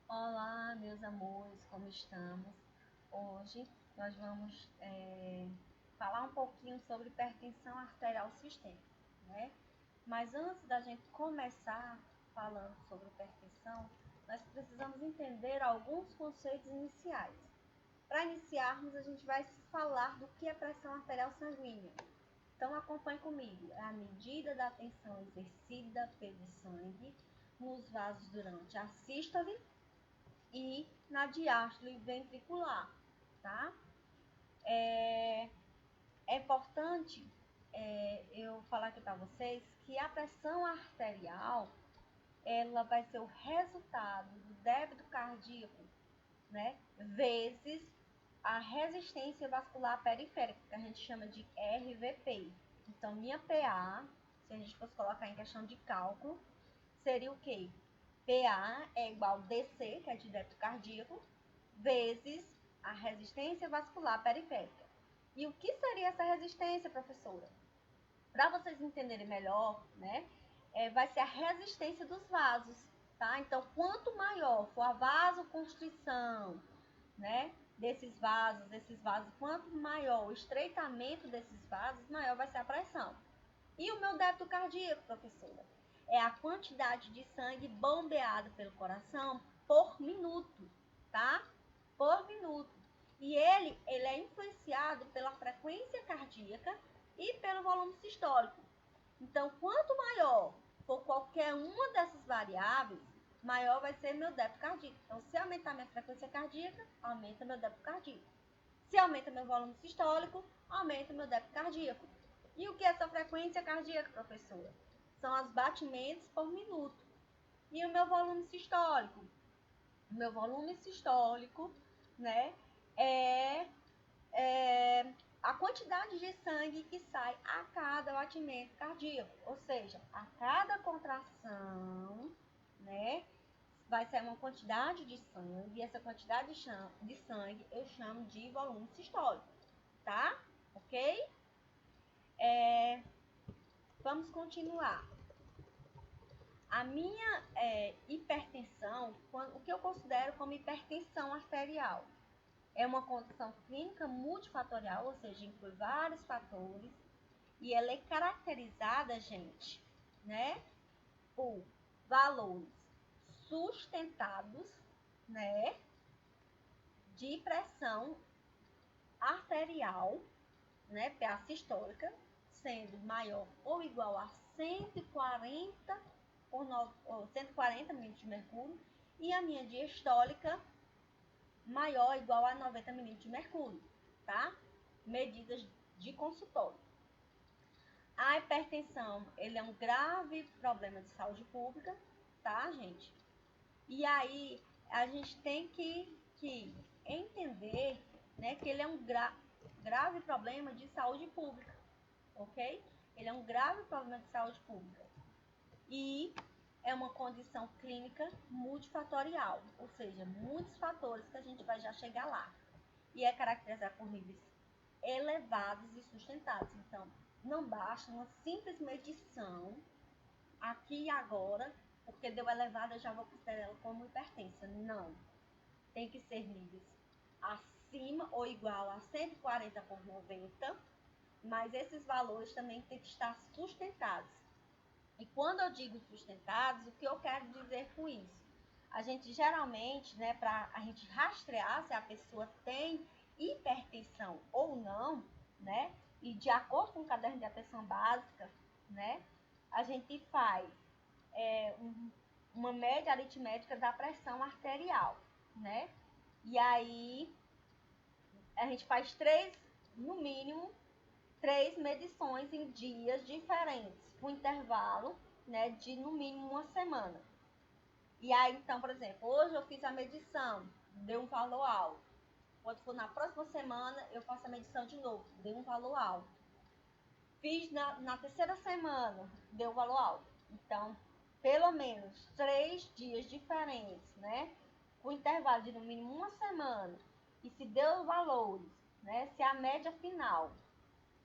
Olá, meus amores, como estamos? Hoje nós vamos falar um pouquinho sobre hipertensão arterial sistêmica, né? Mas antes da gente começar falando sobre hipertensão, nós precisamos entender alguns conceitos iniciais. Para iniciarmos, a gente vai falar do que é pressão arterial sanguínea. Então acompanhe comigo. É a medida da tensão exercida pelo sangue nos vasos durante a sístole e na diástole ventricular, tá? É importante eu falar aqui para vocês que a pressão arterial ela vai ser o resultado do débito cardíaco, né? Vezes a resistência vascular periférica, que a gente chama de RVP. Então, minha PA, se a gente fosse colocar em questão de cálculo, seria o quê? PA é igual a DC, que é de débito cardíaco, vezes a resistência vascular periférica. E o que seria essa resistência, professora? Para vocês entenderem melhor, né, vai ser a resistência dos vasos, tá? Então, quanto maior for a vasoconstrição, né, desses vasos, quanto maior o estreitamento desses vasos, maior vai ser a pressão. E o meu débito cardíaco, professora? É a quantidade de sangue bombeado pelo coração por minuto, tá? Por minuto. E ele é influenciado pela frequência cardíaca e pelo volume sistólico. Então, quanto maior for qualquer uma dessas variáveis, maior vai ser meu débito cardíaco. Então, se aumentar minha frequência cardíaca, aumenta meu débito cardíaco. Se aumenta meu volume sistólico, aumenta meu débito cardíaco. E o que é essa frequência cardíaca, professora? São os batimentos por minuto. E o meu volume sistólico? O meu volume sistólico, né, é, a quantidade de sangue que sai a cada batimento cardíaco. Ou seja, a cada contração, né, vai ser uma quantidade de sangue. E essa quantidade de sangue eu chamo de volume sistólico, tá? Ok? Vamos continuar. A minha hipertensão, o que eu considero como hipertensão arterial, é uma condição clínica multifatorial, ou seja, inclui vários fatores, e ela é caracterizada, gente, né, por valores sustentados, né, de pressão arterial, né, PA sistólica, sendo maior ou igual a 140 ou 140 milímetros de mercúrio, e a minha diastólica maior ou igual a 90 milímetros de mercúrio, tá? Medidas de consultório. A hipertensão, ele é um grave problema de saúde pública, tá, gente? E aí, a gente tem que entender, né, que ele é um grave problema de saúde pública, ok? Ele é um grave problema de saúde pública. E é uma condição clínica multifatorial, ou seja, muitos fatores que a gente vai já chegar lá. E é caracterizada por níveis elevados e sustentados. Então, não basta uma simples medição aqui e agora, porque deu elevada, eu já vou considerar ela como hipertensa. Não. Tem que ser níveis acima ou igual a 140 por 90, mas esses valores também têm que estar sustentados. E quando eu digo sustentados, o que eu quero dizer com isso? A gente geralmente, né, para a gente rastrear se a pessoa tem hipertensão ou não, né, e de acordo com o caderno de atenção básica, né, a gente faz uma média aritmética da pressão arterial, né, e aí a gente faz no mínimo, três medições em dias diferentes, com intervalo, né, de no mínimo uma semana. E aí, então, por exemplo, hoje eu fiz a medição, deu um valor alto. Quando for na próxima semana, eu faço a medição de novo, deu um valor alto. Fiz na terceira semana, deu um valor alto. Então, pelo menos 3 dias diferentes, né? Com intervalo de no mínimo uma semana. E se deu valores, né? Se a média final,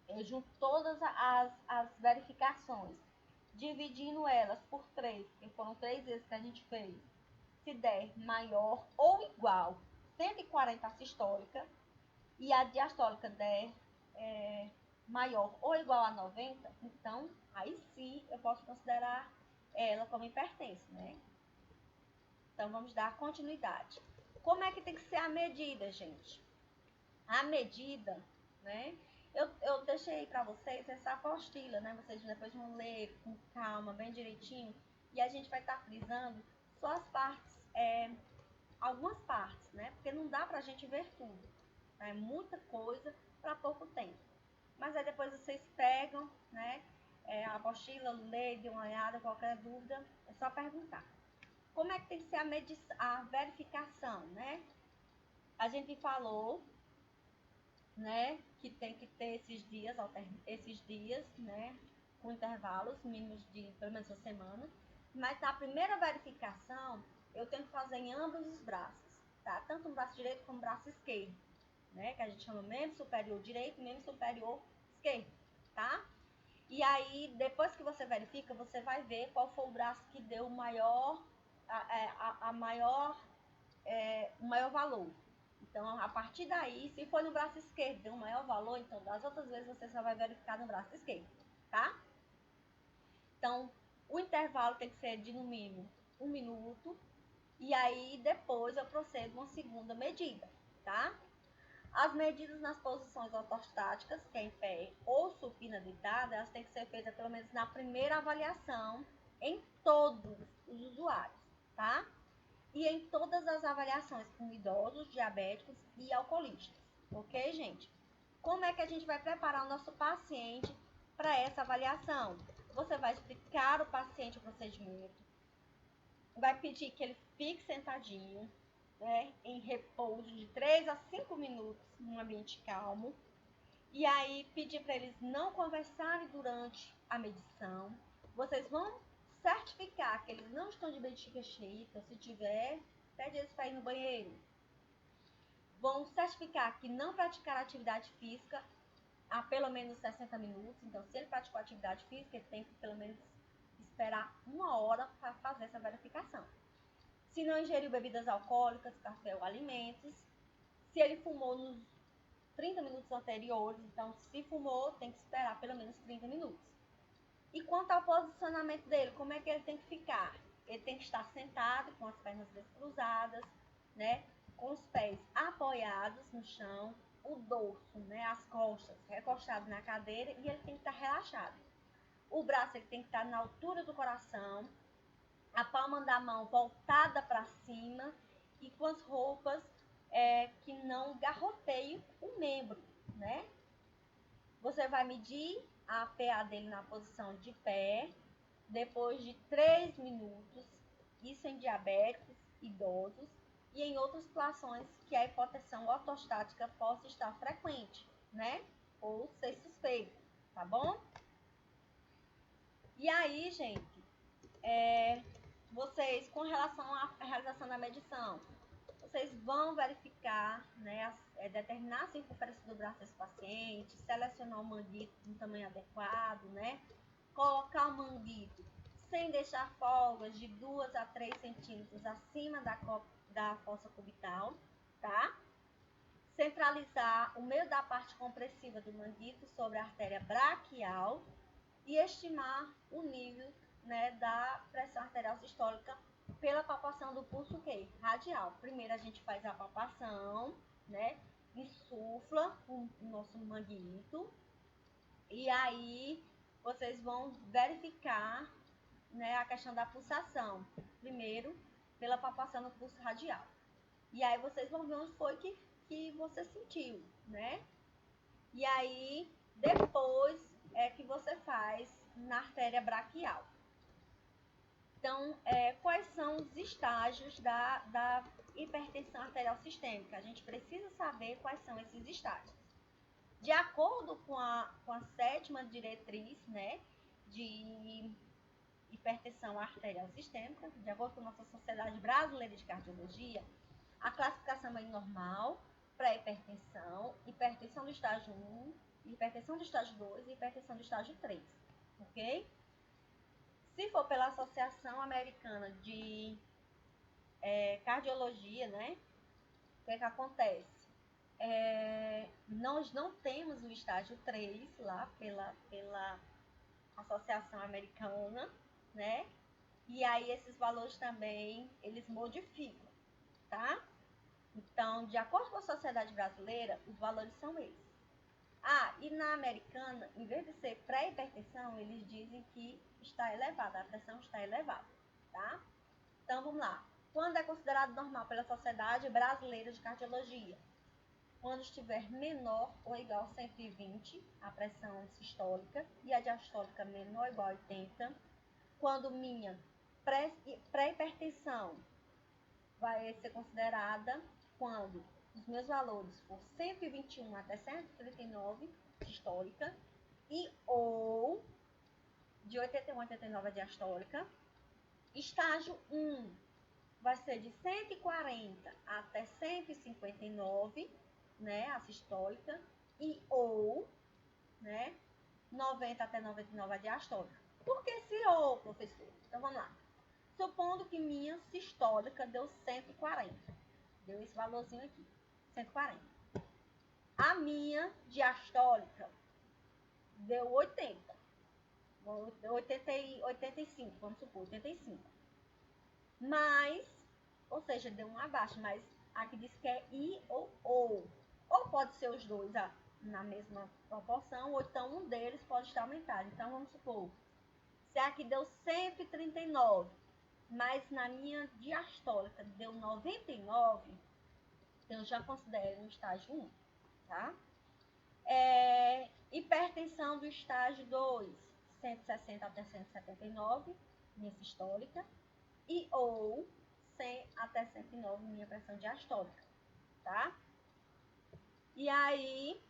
eu junto todas as verificações, dividindo elas por 3, porque foram 3 vezes que a gente fez, Se der maior ou igual 140 a sistólica e a diastólica der maior ou igual a 90, então aí sim eu posso considerar ela como hipertensa, né? Então vamos dar continuidade. Como é que tem que ser a medida, gente? A medida, né? Eu deixei para vocês essa apostila, né? Vocês depois vão ler com calma, bem direitinho. E a gente vai estar frisando só as partes, algumas partes, né? Porque não dá pra gente ver tudo. Tá? É muita coisa para pouco tempo. Mas aí depois vocês pegam, né? A apostila, lê, dê uma olhada, qualquer dúvida, é só perguntar. Como é que tem que ser a verificação, né? A gente falou, né, que tem que ter esses dias, né, com intervalos mínimos de pelo menos uma semana. Mas na primeira verificação, eu tenho que fazer em ambos os braços, tá? Tanto no braço direito como no braço esquerdo, né? Que a gente chama membro superior direito e membro superior esquerdo, tá? E aí, depois que você verifica, você vai ver qual foi o braço que deu o maior valor. Então, a partir daí, se for no braço esquerdo deu um maior valor, então das outras vezes você só vai verificar no braço esquerdo, tá? Então, o intervalo tem que ser de no mínimo 1 minuto. E aí, depois eu procedo uma segunda medida, tá? As medidas nas posições ortostáticas, que é em pé ou supina deitada, elas têm que ser feitas pelo menos na primeira avaliação em todos os usuários, tá? E em todas as avaliações com idosos, diabéticos e alcoolistas, ok, gente? Como é que a gente vai preparar o nosso paciente para essa avaliação? Você vai explicar ao paciente o procedimento, vai pedir que ele fique sentadinho, né, em repouso de 3 a 5 minutos, num ambiente calmo. E aí pedir para eles não conversarem durante a medição. Vocês vão certificar que eles não estão de bexiga cheia, então se tiver, pede eles para ir no banheiro. Vão certificar que não praticaram atividade física há pelo menos 60 minutos. Então, se ele praticou atividade física, ele tem que pelo menos esperar 1 hora para fazer essa verificação. Se não ingeriu bebidas alcoólicas, café ou alimentos. Se ele fumou nos 30 minutos anteriores, então se fumou, tem que esperar pelo menos 30 minutos. E quanto ao posicionamento dele, como é que ele tem que ficar? Ele tem que estar sentado, com as pernas descruzadas, né? Com os pés apoiados no chão, o dorso, né? As costas recostadas na cadeira, e ele tem que estar relaxado. O braço ele tem que estar na altura do coração, a palma da mão voltada para cima e com as roupas que não garroteiem o membro, né? Você vai medir a PA dele na posição de pé, depois de 3 minutos, isso em diabéticos, idosos e em outras situações que a hipotensão ortostática possa estar frequente, né? Ou ser suspeita, tá bom? E aí, gente, vocês, com relação à realização da medição, vocês vão verificar, né, determinar a circunferência do braço desse paciente, selecionar o manguito de um tamanho adequado, né, colocar o manguito sem deixar folgas de 2 a 3 centímetros acima da fossa cubital, tá? Centralizar o meio da parte compressiva do manguito sobre a artéria braquial e estimar o nível, né, da pressão arterial sistólica pela palpação do pulso radial. Primeiro a gente faz a palpação, né, insufla o nosso manguito e aí vocês vão verificar, né, a questão da pulsação. Primeiro pela palpação do pulso radial. E aí vocês vão ver onde foi que você sentiu, né? E aí depois que você faz na artéria braquial. Então, quais são os estágios da hipertensão arterial sistêmica? A gente precisa saber quais são esses estágios. De acordo com a 7ª diretriz, né, de hipertensão arterial sistêmica, de acordo com a nossa Sociedade Brasileira de Cardiologia, a classificação é normal, pré-hipertensão, hipertensão do estágio 1, hipertensão do estágio 2 e hipertensão do estágio 3, ok? Se for pela Associação Americana de cardiologia, né? O que é que acontece? Nós não temos o estágio 3 lá pela Associação Americana, né? E aí esses valores também, eles modificam, tá? Então, de acordo com a Sociedade Brasileira, os valores são esses. E na americana, em vez de ser pré-hipertensão, eles dizem que está elevada, a pressão está elevada, tá? Então, vamos lá. Quando é considerado normal pela Sociedade Brasileira de Cardiologia? Quando estiver menor ou igual a 120, a pressão sistólica, e a diastólica menor ou igual a 80. Quando minha pré-hipertensão vai ser considerada quando os meus valores for 121 até 139, sistólica, e ou de 81 a 89 a diastólica. Estágio 1 vai ser de 140 até 159, né, a sistólica, e ou, né, 90 até 99 a diastólica. Por que esse ou, professor? Então vamos lá. Supondo que minha sistólica deu 140. Deu esse valorzinho aqui, 140. A minha diastólica deu 80. 85, vamos supor, 85. Mas, ou seja, deu um abaixo, mas aqui diz que é I ou ou. Ou pode ser os dois na mesma proporção, ou então um deles pode estar aumentado. Então, vamos supor, se aqui deu 139, mas na minha diastólica deu 99, então eu já considero um estágio 1, tá? Hipertensão do estágio 2, 160 até 179, minha sistólica, e ou 100 até 109, minha pressão diastólica, tá? E aí,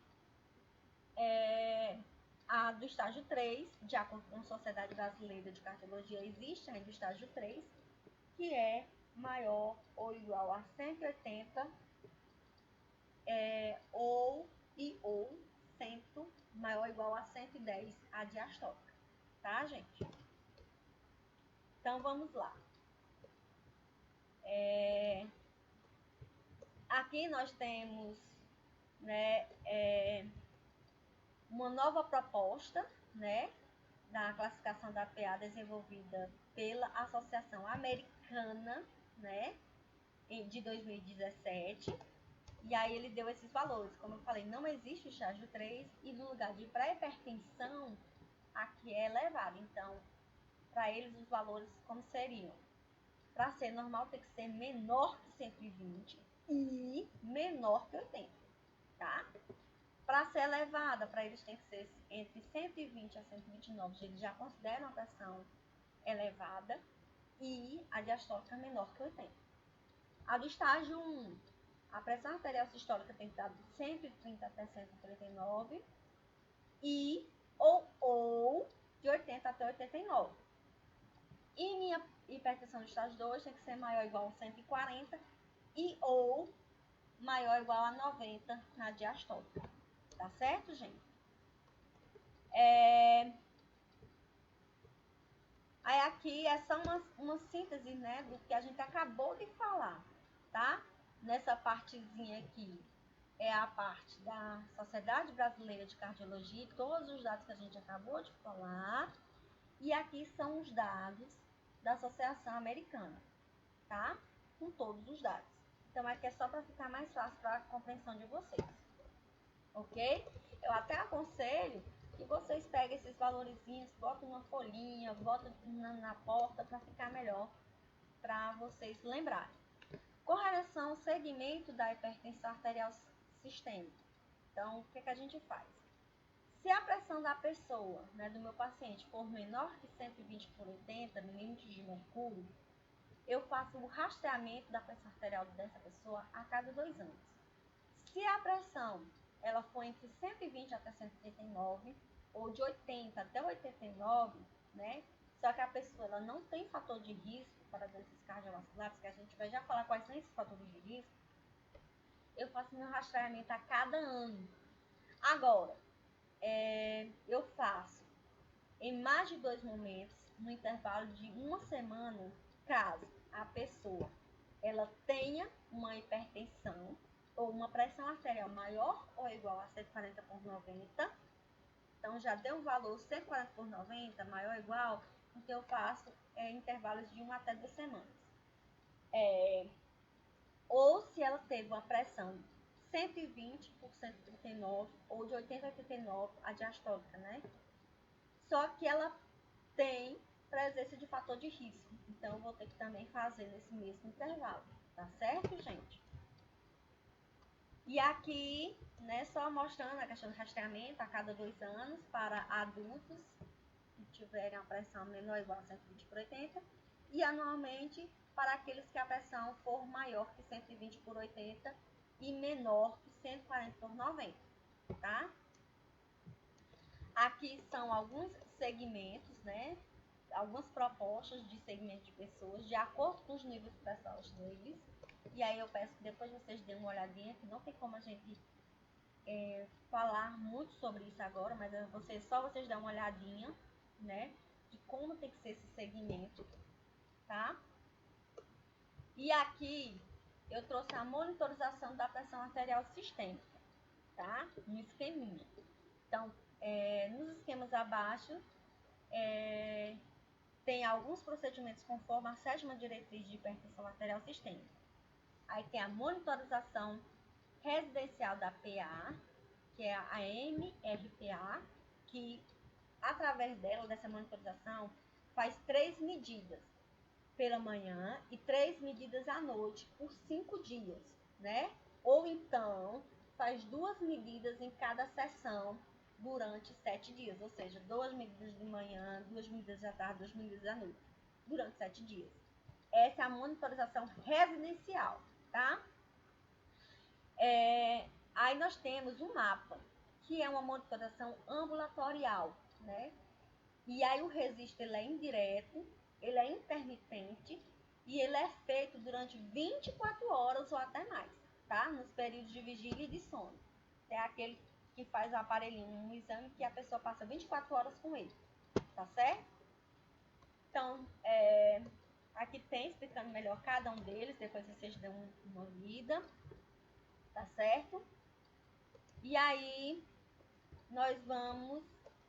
a do estágio 3, de acordo com a Sociedade Brasileira de Cardiologia, existe ainda o estágio 3, que é maior ou igual a 180, ou 100, maior ou igual a 110 a diastólica, tá, gente? Então, vamos lá. Aqui nós temos, né, uma nova proposta, né, da classificação da PA desenvolvida pela Associação Americana, né, de 2017. E aí ele deu esses valores. Como eu falei, não existe o estágio 3 e no lugar de pré-hipertensão, aqui é elevado. Então, para eles os valores como seriam? Para ser normal tem que ser menor que 120 e menor que 80, tá? Para ser elevada, para eles tem que ser entre 120 a 129, eles já consideram a pressão elevada, e a diastólica menor que 80. A do estágio 1, a pressão arterial sistólica tem que estar de 130 até 139 e ou de 80 até 89. E minha hipertensão do estágio 2 tem que ser maior ou igual a 140 e ou maior ou igual a 90 na diastólica. Tá certo, gente? Aí aqui é só uma síntese, né, do que a gente acabou de falar, tá? Nessa partezinha aqui é a parte da Sociedade Brasileira de Cardiologia, todos os dados que a gente acabou de falar. E aqui são os dados da Associação Americana, tá? Com todos os dados. Então aqui é só para ficar mais fácil para a compreensão de vocês, ok? Eu até aconselho que vocês peguem esses valorzinhos, botem uma folhinha, botem na porta para ficar melhor para vocês lembrarem. Correlação, segmento da hipertensão arterial sistêmica. Então, o que a gente faz? Se a pressão da pessoa, né, do meu paciente, for menor que 120 por 80 milímetros de mercúrio, eu faço o rastreamento da pressão arterial dessa pessoa a cada 2 anos. Se a pressão ela for entre 120 até 139, ou de 80 até 89, né? Só que a pessoa ela não tem fator de risco para doenças cardiovasculares, que a gente vai já falar quais são esses fatores de risco, eu faço meu rastreamento a cada ano. Agora, eu faço em mais de 2 momentos, no intervalo de 1 semana, caso a pessoa ela tenha uma hipertensão ou uma pressão arterial maior ou igual a 140/90. Então, já deu um valor 140/90, maior ou igual, então eu faço intervalos de 1 até 2 semanas. Ou se ela teve uma pressão 120/139 ou de 80/89, a diastólica, né? Só que ela tem presença de fator de risco. Então, eu vou ter que também fazer nesse mesmo intervalo. Tá certo, gente? E aqui, né, só mostrando a questão do rastreamento a cada 2 anos para adultos que tiverem a pressão menor ou igual a 120/80 e anualmente para aqueles que a pressão for maior que 120/80 e menor que 140/90, tá? Aqui são alguns segmentos, né? Algumas propostas de segmento de pessoas de acordo com os níveis de pressão deles. E aí eu peço que depois vocês dêem uma olhadinha, que não tem como a gente falar muito sobre isso agora, mas só vocês dão uma olhadinha, né? De como tem que ser esse segmento, tá? E aqui eu trouxe a monitorização da pressão arterial sistêmica, tá? Um esqueminha. Então, nos esquemas abaixo, tem alguns procedimentos conforme a 7ª diretriz de hipertensão arterial sistêmica. Aí tem a monitorização residencial da PA, que é a MRPA, que através dessa monitorização, faz 3 medidas pela manhã e 3 medidas à noite por 5 dias, né? Ou então, faz 2 medidas em cada sessão durante 7 dias, ou seja, 2 medidas de manhã, 2 medidas à tarde, 2 medidas à noite, durante 7 dias. Essa é a monitorização residencial, tá? Aí nós temos o mapa, que é uma monitorização ambulatorial, né? E aí o registro ele é indireto, ele é intermitente e ele é feito durante 24 horas ou até mais, tá? Nos períodos de vigília e de sono. É aquele que faz o aparelhinho, um exame que a pessoa passa 24 horas com ele, tá certo? Então, aqui tem explicando melhor cada um deles, depois vocês dão uma lida, tá certo? E aí, nós vamos,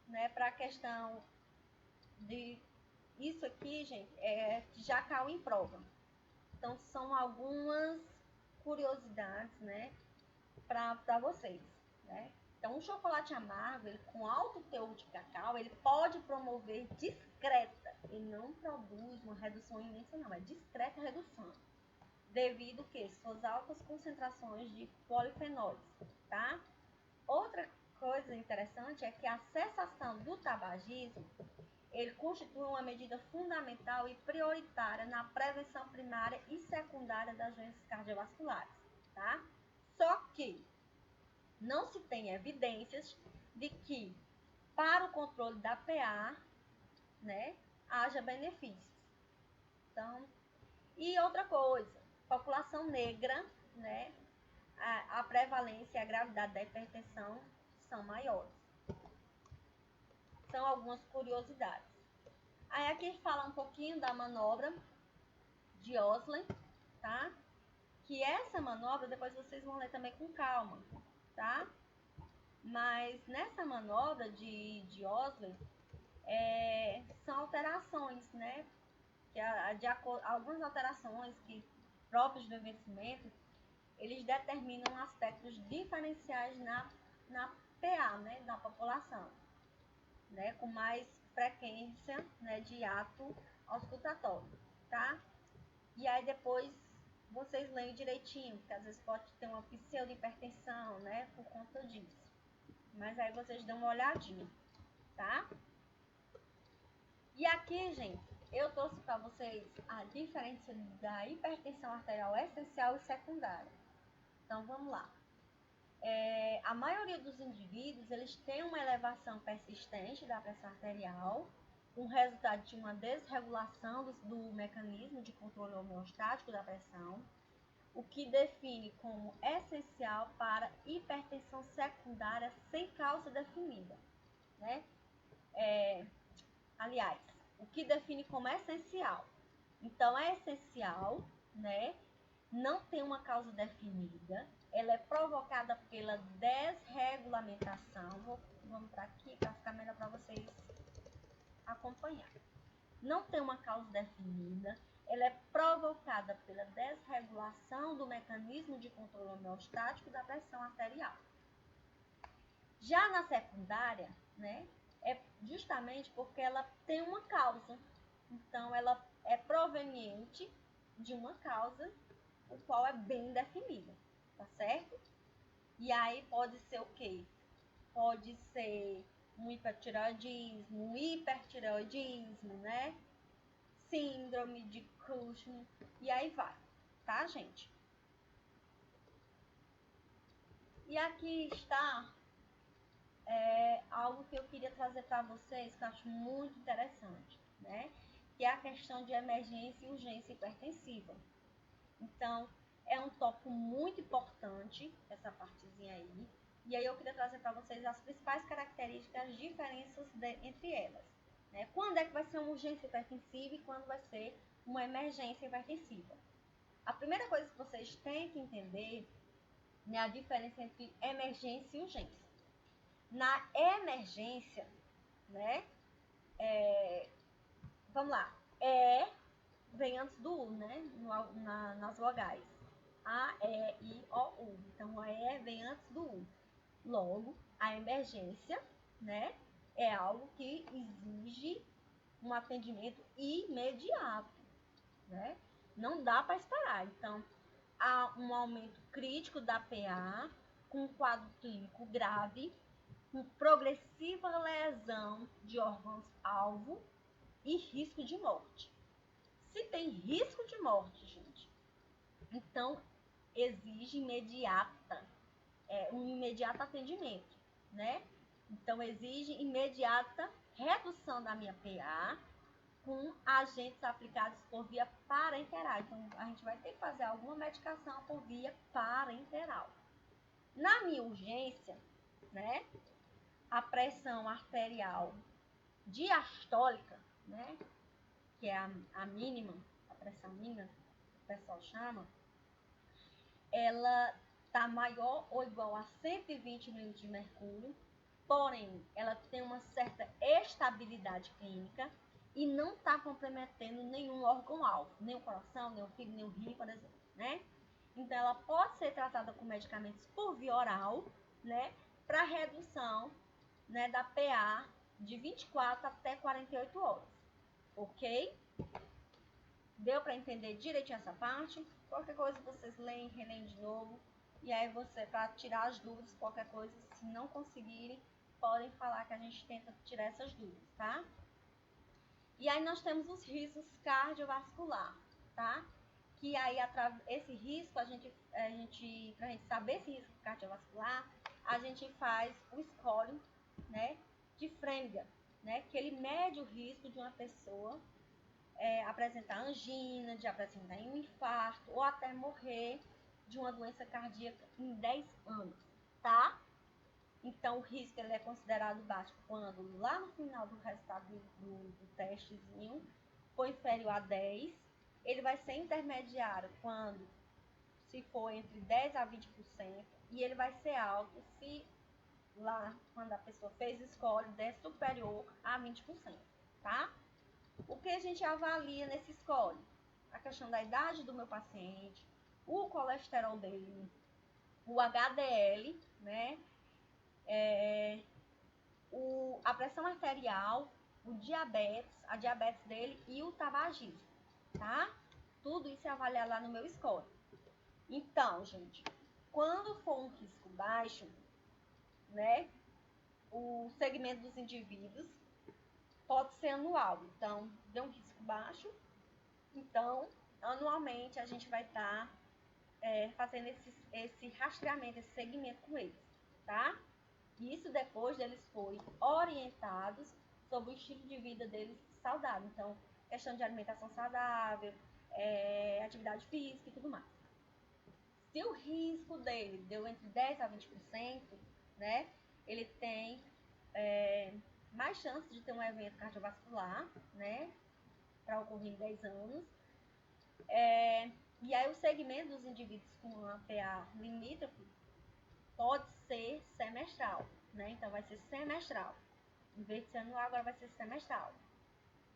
né, para a questão de isso aqui, gente, já caiu em prova. Então, são algumas curiosidades, né, para vocês, né? Então, um chocolate amargo, ele, com alto teor de cacau, ele pode promover discreta, e não produz uma redução imensa, não, é discreta redução, devido que suas altas concentrações de polifenóis, tá? Outra coisa interessante é que a cessação do tabagismo ele constitui uma medida fundamental e prioritária na prevenção primária e secundária das doenças cardiovasculares, tá? Só que não se tem evidências de que para o controle da PA, né, haja benefícios. Então, e outra coisa, população negra, né, a prevalência e a gravidade da hipertensão são maiores. São algumas curiosidades. Aí aqui fala um pouquinho da manobra de Osler, tá? Que essa manobra, depois vocês vão ler também com calma, tá? Mas nessa manobra de Osler, são alterações, né? Que algumas alterações que próprios do envelhecimento, eles determinam aspectos diferenciais na PA, né? Na população, né? Com mais frequência, né, de ato auscultatório, tá? E aí depois vocês leem direitinho, porque às vezes pode ter uma pseudo-hipertensão, né, por conta disso. Mas aí vocês dão uma olhadinha, tá? E aqui, gente, eu trouxe para vocês a diferença da hipertensão arterial essencial e secundária. Então, vamos lá. A maioria dos indivíduos, eles têm uma elevação persistente da pressão arterial, um resultado de uma desregulação do mecanismo de controle homeostático da pressão, o que define como essencial para hipertensão secundária sem causa definida, né? Aliás, o que define como essencial. Então, é essencial, né, não tem uma causa definida, ela é provocada pela desregulamentação. Vamos para aqui para ficar melhor para vocês acompanhar. Não tem uma causa definida, ela é provocada pela desregulação do mecanismo de controle homeostático da pressão arterial. Já na secundária, né, é justamente porque ela tem uma causa. Então, ela é proveniente de uma causa, o qual é bem definida, tá certo? E aí pode ser o quê? Pode ser um hipertireoidismo, um hipertireoidismo, né? Síndrome de Cushing, e aí vai, tá, gente? E aqui está algo que eu queria trazer para vocês, que eu acho muito interessante, né? Que é a questão de emergência e urgência hipertensiva. Então, é um tópico muito importante, essa partezinha aí. E aí eu queria trazer para vocês as principais características, as diferenças entre elas. Né? Quando é que vai ser uma urgência hipertensiva e quando vai ser uma emergência hipertensiva? A primeira coisa que vocês têm que entender é a diferença entre emergência e urgência. Na emergência, né? Vamos lá. Vem antes do U, né? Nas vogais. A, E, I, O, U. Então, a E vem antes do U. Logo, a emergência, né? É algo que exige um atendimento imediato, né? Não dá para esperar. Então, há um aumento crítico da PA, com um quadro clínico grave, com progressiva lesão de órgãos-alvo e risco de morte. Se tem risco de morte, gente, então exige um imediato atendimento, né? Então exige imediata redução da minha PA com agentes aplicados por via parenteral. Então a gente vai ter que fazer alguma medicação por via parenteral. Na minha urgência, né? A pressão arterial diastólica, né? Que é a mínima, a pressão mínima, o pessoal chama, ela está maior ou igual a 120 milímetros de mercúrio, porém, ela tem uma certa estabilidade clínica e não está comprometendo nenhum órgão-alvo, nem o coração, nem o fígado, nem o rim, por exemplo, né? Então, ela pode ser tratada com medicamentos por via oral, né? Para redução, né, da PA de 24 até 48 horas, ok? Deu para entender direitinho essa parte? Qualquer coisa vocês leem, releem de novo. E aí você, para tirar as dúvidas, qualquer coisa, se não conseguirem, podem falar que a gente tenta tirar essas dúvidas, tá? E aí nós temos os riscos cardiovasculares, tá? Que aí, esse risco, pra gente saber esse risco cardiovascular, a gente faz o scoring, né, de Framingham, né? Que ele mede o risco de uma pessoa apresentar angina, de apresentar um infarto ou até morrer de uma doença cardíaca em 10 anos, tá? Então, o risco ele é considerado baixo quando lá no final do resultado do testezinho for inferior a 10. Ele vai ser intermediário quando se for entre 10 a 20% e ele vai ser alto se lá, quando a pessoa fez score, der superior a 20%, tá? O que a gente avalia nesse score? A questão da idade do meu paciente, o colesterol dele, o HDL, né? A pressão arterial, a diabetes dele e o tabagismo, tá? Tudo isso é avaliado lá no meu score. Então, gente, quando for um risco baixo, né? O segmento dos indivíduos pode ser anual. Então, deu um risco baixo, então, anualmente a gente vai estar fazendo esse rastreamento, esse segmento com eles, tá? Isso depois deles forem orientados sobre o estilo de vida deles saudável. Então, questão de alimentação saudável, atividade física e tudo mais. Se o risco dele deu entre 10% a 20%, né, ele tem mais chance de ter um evento cardiovascular, né, para ocorrer em 10 anos. E aí o segmento dos indivíduos com uma PA limítrofe pode ser semestral, né? Então vai ser semestral. Em vez de ser anual, agora vai ser semestral.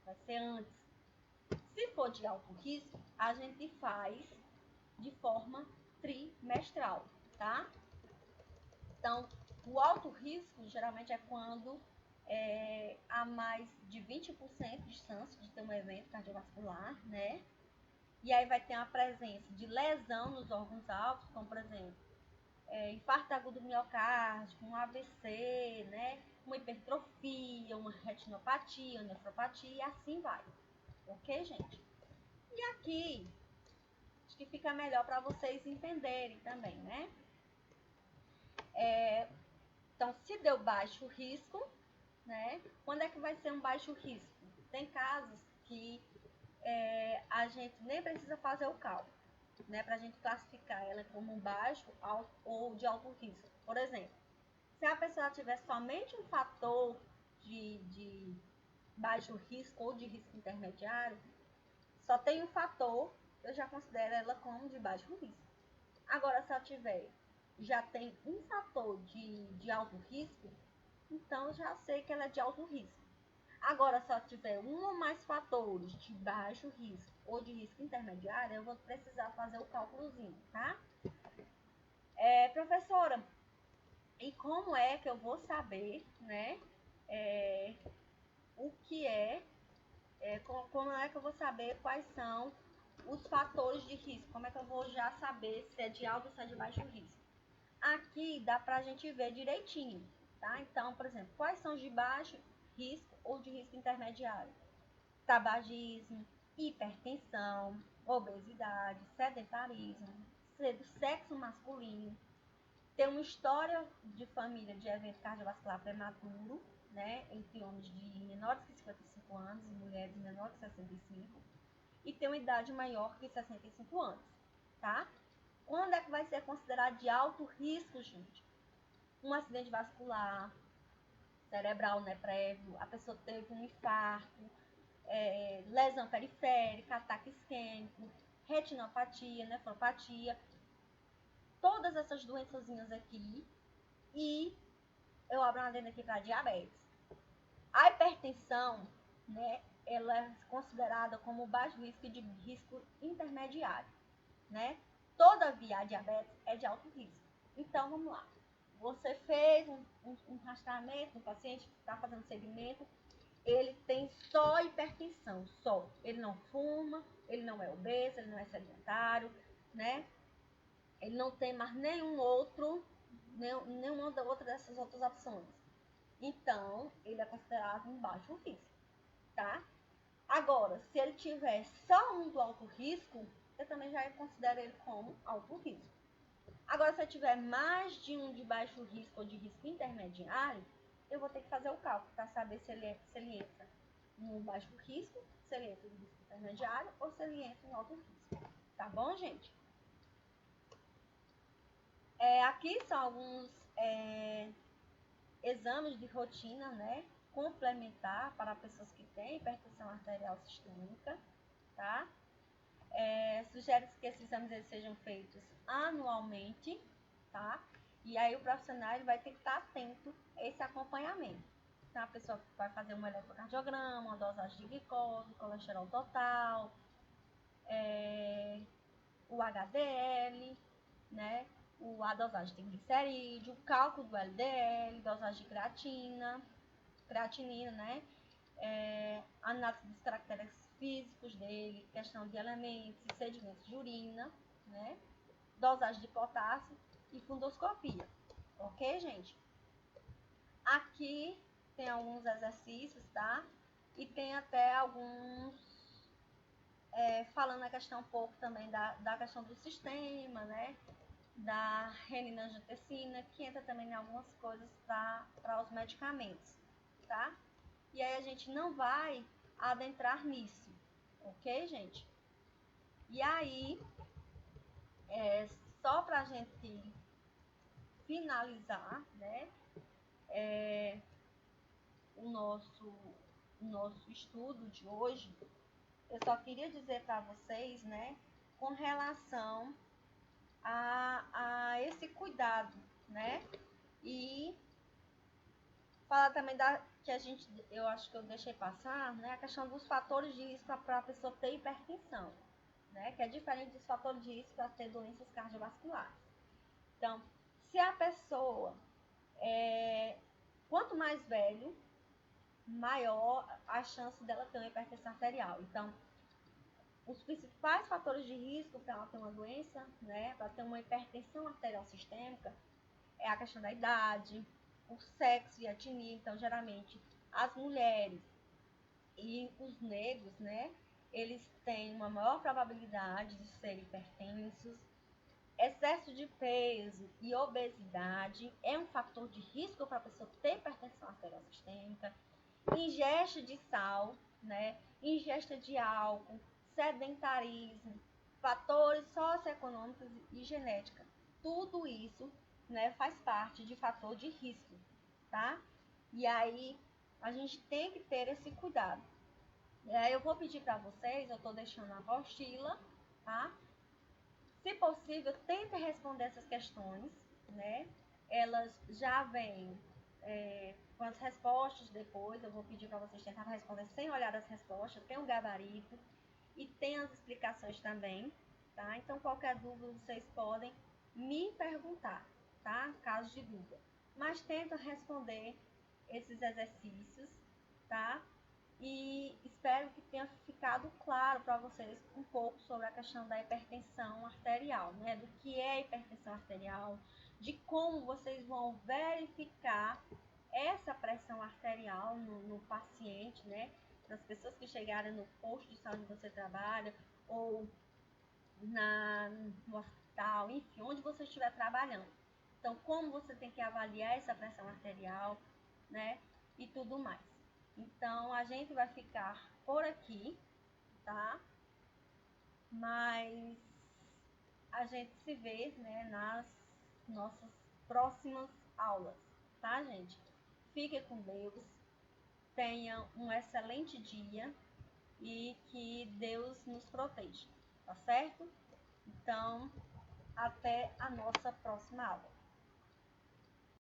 Vai ser antes. Se for de alto risco, a gente faz de forma trimestral, tá? Então, o alto risco geralmente é quando há mais de 20% de chance de ter um evento cardiovascular, né? E aí vai ter uma presença de lesão nos órgãos altos, como por exemplo, infarto agudo do miocárdio, um AVC, né? Uma hipertrofia, uma retinopatia, uma nefropatia e assim vai. Ok, gente? E aqui, acho que fica melhor para vocês entenderem também, né? Então, se deu baixo risco, né? Quando é que vai ser um baixo risco? Tem casos que a gente nem precisa fazer o cálculo, né? Para a gente classificar ela como um baixo ou de alto risco. Por exemplo, se a pessoa tiver somente um fator de baixo risco ou de risco intermediário, só tem um fator, eu já considero ela como de baixo risco. Agora, se ela tiver, já tem um fator de alto risco, então já sei que ela é de alto risco. Agora, se ela tiver um ou mais fatores de baixo risco ou de risco intermediário, eu vou precisar fazer o cálculozinho, tá? Professora, e como é que eu vou saber, né, o que como é que eu vou saber quais são os fatores de risco? Como é que eu vou já saber se é de alto ou se é de baixo risco? Aqui dá pra gente ver direitinho, tá? Então, por exemplo, quais são os de baixo risco ou de risco intermediário? Tabagismo, hipertensão, obesidade, sedentarismo, ser do sexo masculino, ter uma história de família de evento cardiovascular prematuro, né, entre homens de menores que 55 anos e mulheres menores que 65, e ter uma idade maior que 65 anos, tá? Quando é que vai ser considerado de alto risco, gente? Um acidente vascular cerebral, né, prévio, a pessoa teve um infarto, lesão periférica, ataque isquêmico, retinopatia, nefropatia, todas essas doençazinhas aqui. E eu abro uma adenda aqui para diabetes. A hipertensão, né, ela é considerada como baixo risco de risco intermediário, né? Todavia, a diabetes é de alto risco. Então, vamos lá. Você fez um rastreamento do paciente, está fazendo segmento, ele tem só hipertensão, só. Ele não fuma, ele não é obeso, ele não é sedentário, né? Ele não tem mais nenhuma outra dessas outras opções. Então, ele é considerado um baixo risco, tá? Agora, se ele tiver só um do alto risco, eu também já considero ele como alto risco. Agora, se eu tiver mais de um de baixo risco ou de risco intermediário, eu vou ter que fazer o cálculo para saber se ele entra no baixo risco, se ele entra no risco intermediário ou se ele entra no alto risco. Tá bom, gente? Aqui são alguns exames de rotina, né? Complementar para pessoas que têm hipertensão arterial sistêmica, tá? Sugere que esses exames eles sejam feitos anualmente, tá? E aí o profissional ele vai ter que estar atento a esse acompanhamento. Então, a pessoa vai fazer um eletrocardiograma, uma dosagem de glicose, colesterol total, o HDL, né? A dosagem de glicerídeo, o cálculo do LDL, dosagem de creatinina, né? Análise dos caracteres físicos dele, questão de elementos e sedimentos de urina, né? Dosagem de potássio e fundoscopia. Ok, gente? Aqui tem alguns exercícios, tá? E tem até alguns falando a questão um pouco também da questão do sistema, né? Da renina-angiotensina, que entra também em algumas coisas para os medicamentos, tá? E aí a gente não vai adentrar nisso, ok, gente? E aí, só para a gente finalizar, né, o nosso estudo de hoje, eu só queria dizer para vocês, né, com relação a esse cuidado, né? E falar também que eu acho que eu deixei passar, né? A questão dos fatores de risco para a pessoa ter hipertensão, né? Que é diferente dos fatores de risco para ter doenças cardiovasculares. Então, se a pessoa quanto mais velho, maior a chance dela ter uma hipertensão arterial. Então, os principais fatores de risco para ela ter uma doença, né, para ter uma hipertensão arterial sistêmica, é a questão da idade, o sexo e a etnia. Então, geralmente, as mulheres e os negros, né, eles têm uma maior probabilidade de serem hipertensos. Excesso de peso e obesidade é um fator de risco para a pessoa ter hipertensão arterial sistêmica. Ingesta de sal, né, ingesta de álcool, sedentarismo, fatores socioeconômicos e genética. Tudo isso, né, faz parte de fator de risco, tá? E aí a gente tem que ter esse cuidado. Eu vou pedir para vocês, eu estou deixando a apostila, tá? Se possível, tente responder essas questões, né? Elas já vêm com as respostas depois. Eu vou pedir para vocês tentarem responder sem olhar as respostas. Tem um gabarito e tem as explicações também, tá? Então, qualquer dúvida vocês podem me perguntar, tá? Caso de dúvida. Mas tenta responder esses exercícios, tá? E espero que tenha ficado claro para vocês um pouco sobre a questão da hipertensão arterial, né? Do que é hipertensão arterial, de como vocês vão verificar essa pressão arterial no paciente, né? Nas pessoas que chegarem no posto de saúde que você trabalha, ou no hospital, enfim, onde você estiver trabalhando. Então, como você tem que avaliar essa pressão arterial, né? E tudo mais. Então, a gente vai ficar por aqui, tá? Mas a gente se vê, né, nas nossas próximas aulas, tá, gente? Fique com Deus, tenha um excelente dia e que Deus nos proteja, tá certo? Então, até a nossa próxima aula.